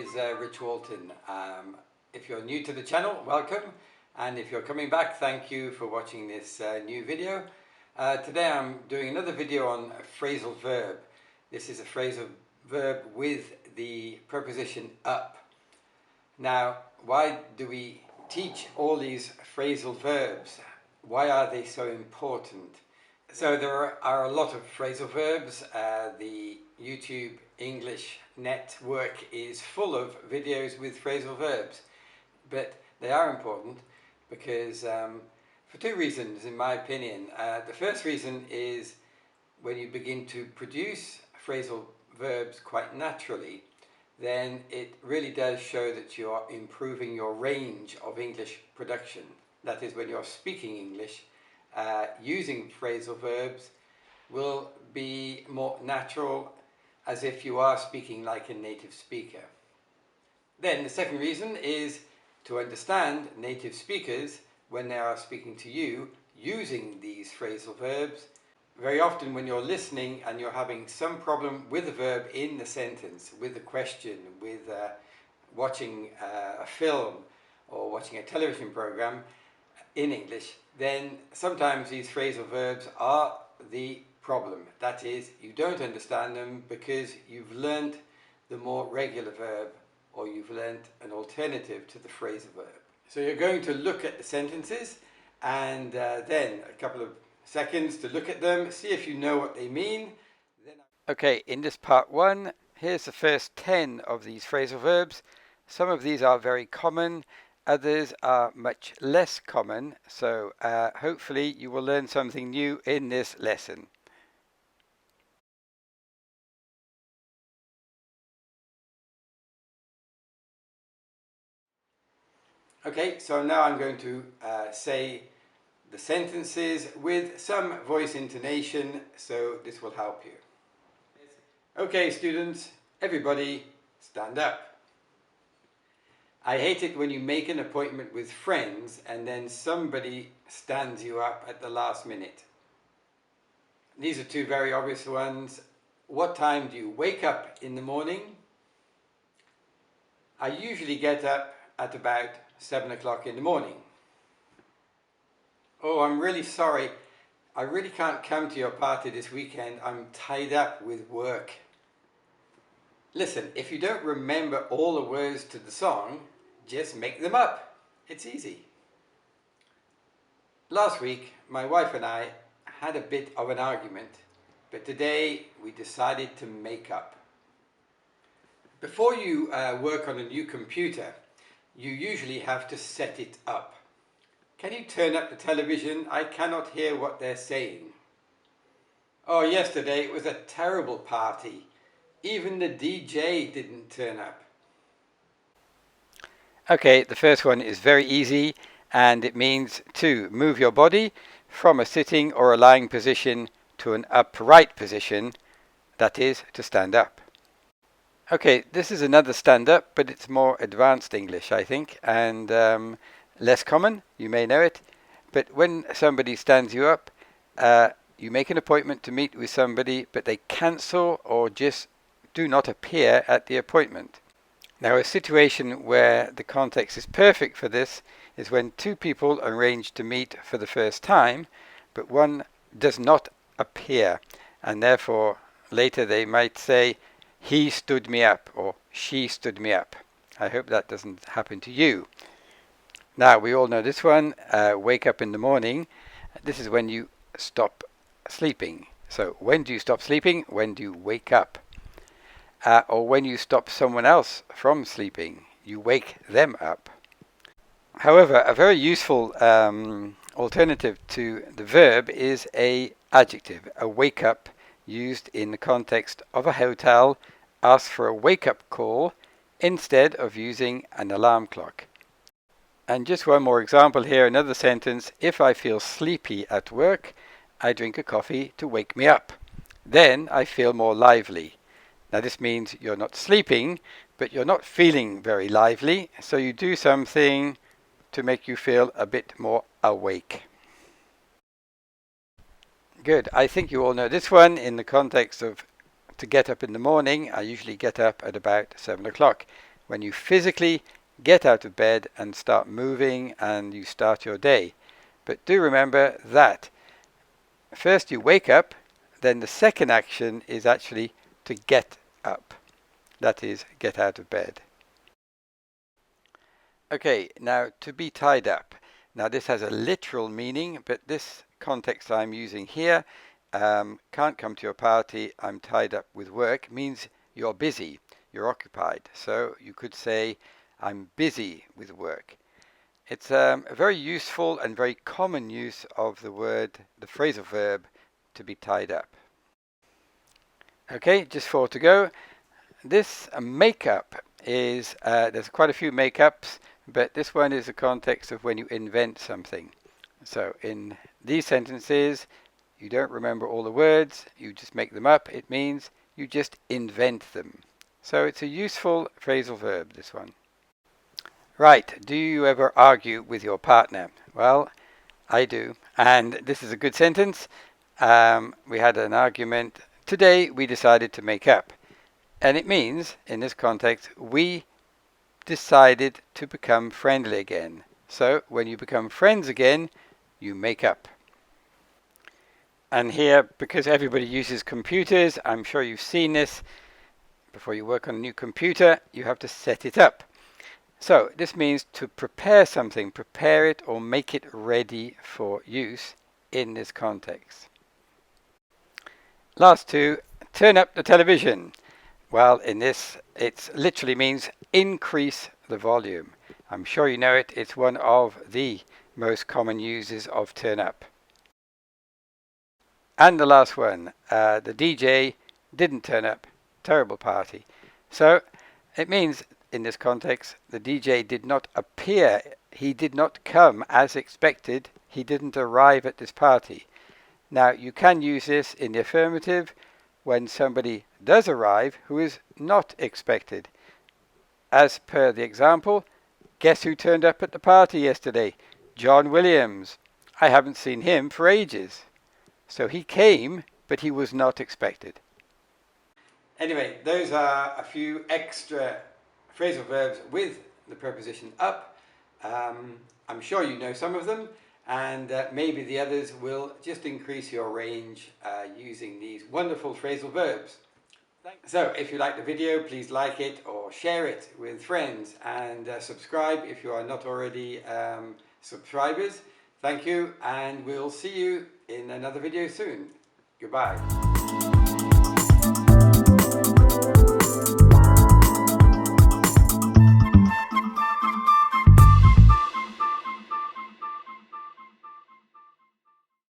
is Rich Walton. If you're new to the channel, welcome, and if you're coming back, thank you for watching this new video. Today I'm doing another video on a phrasal verb. This is a phrasal verb with the preposition up. Now, why do we teach all these phrasal verbs? Why are they so important? So there are a lot of phrasal verbs. The YouTube English network is full of videos with phrasal verbs, but they are important because for two reasons, in my opinion. The first reason is when you begin to produce phrasal verbs quite naturally, then it really does show that you are improving your range of English production. That is, when you're speaking English, using phrasal verbs will be more natural, as if you are speaking like a native speaker. Then the second reason is to understand native speakers when they are speaking to you using these phrasal verbs. Very often when you're listening and you're having some problem with a verb in the sentence, with a question, with watching a film or watching a television program in English, then sometimes these phrasal verbs are the problem. That is, you don't understand them because you've learnt the more regular verb, or you've learnt an alternative to the phrasal verb. So you're going to look at the sentences and then a couple of seconds to look at them, see if you know what they mean. Okay, in this part one, here's the first 10 of these phrasal verbs. Some of these are very common, others are much less common, so hopefully you will learn something new in this lesson. Okay, so now I'm going to say the sentences with some voice intonation, so this will help you. Okay, students, everybody stand up. I hate it when you make an appointment with friends and then somebody stands you up at the last minute. These are two very obvious ones. What time do you wake up in the morning? I usually get up at about 7 o'clock in the morning. Oh, I'm really sorry. I really can't come to your party this weekend. I'm tied up with work. Listen, if you don't remember all the words to the song, just make them up. It's easy. Last week, my wife and I had a bit of an argument, but today we decided to make up. Before you work on a new computer, you usually have to set it up. Can you turn up the television? I cannot hear what they're saying. Oh, yesterday it was a terrible party. Even the DJ didn't turn up. Okay, the first one is very easy, and it means to move your body from a sitting or a lying position to an upright position, that is, to stand up. Okay, this is another stand-up, but it's more advanced English, I think, and less common. You may know it. But when somebody stands you up, you make an appointment to meet with somebody, but they cancel or just do not appear at the appointment. Now, a situation where the context is perfect for this is when two people arrange to meet for the first time, but one does not appear, and therefore later they might say, he stood me up, or she stood me up. I hope that doesn't happen to you. Now, we all know this one, wake up in the morning. This is when you stop sleeping. So, when do you stop sleeping? When do you wake up? Or when you stop someone else from sleeping, you wake them up. However, a very useful alternative to the verb is a adjective, a wake up, used in the context of a hotel, ask for a wake-up call instead of using an alarm clock. And just one more example here, another sentence. If I feel sleepy at work, I drink a coffee to wake me up. Then I feel more lively. Now this means you're not sleeping, but you're not feeling very lively, so you do something to make you feel a bit more awake. Good. I think you all know this one in the context of to get up in the morning. I usually get up at about 7 o'clock. when you physically get out of bed and start moving and you start your day. But do remember that first you wake up, then the second action is actually to get up. That is, get out of bed. Okay, now to be tied up. Now this has a literal meaning, but this context I'm using here, can't come to your party, I'm tied up with work, means you're busy, you're occupied. So you could say, I'm busy with work. It's a very useful and very common use of the phrasal verb, to be tied up. Okay, just 4 to go. This makeup is, there's quite a few makeups, but this one is the context of when you invent something. So in these sentences, you don't remember all the words, you just make them up. It means you just invent them. So it's a useful phrasal verb, this one. Right, do you ever argue with your partner? Well, I do, and this is a good sentence. We had an argument. Today we decided to make up. And it means, in this context, we decided to become friendly again. So when you become friends again, you make up. And here, because everybody uses computers, I'm sure you've seen this. Before you work on a new computer, you have to set it up. So this means to prepare something, prepare it or make it ready for use in this context. Last two, turn up the television. Well, in this, it literally means increase the volume. I'm sure you know it. It's one of the most common uses of turn up. And the last one, the DJ didn't turn up. Terrible party. So it means, in this context, the DJ did not appear. He did not come as expected. He didn't arrive at this party. Now, you can use this in the affirmative when somebody does arrive who is not expected. As per the example, guess who turned up at the party yesterday? John Williams. I haven't seen him for ages. So he came, but he was not expected. Anyway, those are a few extra phrasal verbs with the preposition up. I'm sure you know some of them, and maybe the others will just increase your range using these wonderful phrasal verbs. So if you like the video, please like it or share it with friends, and subscribe if you are not already subscribers. Thank you, and we'll see you in another video soon. Goodbye.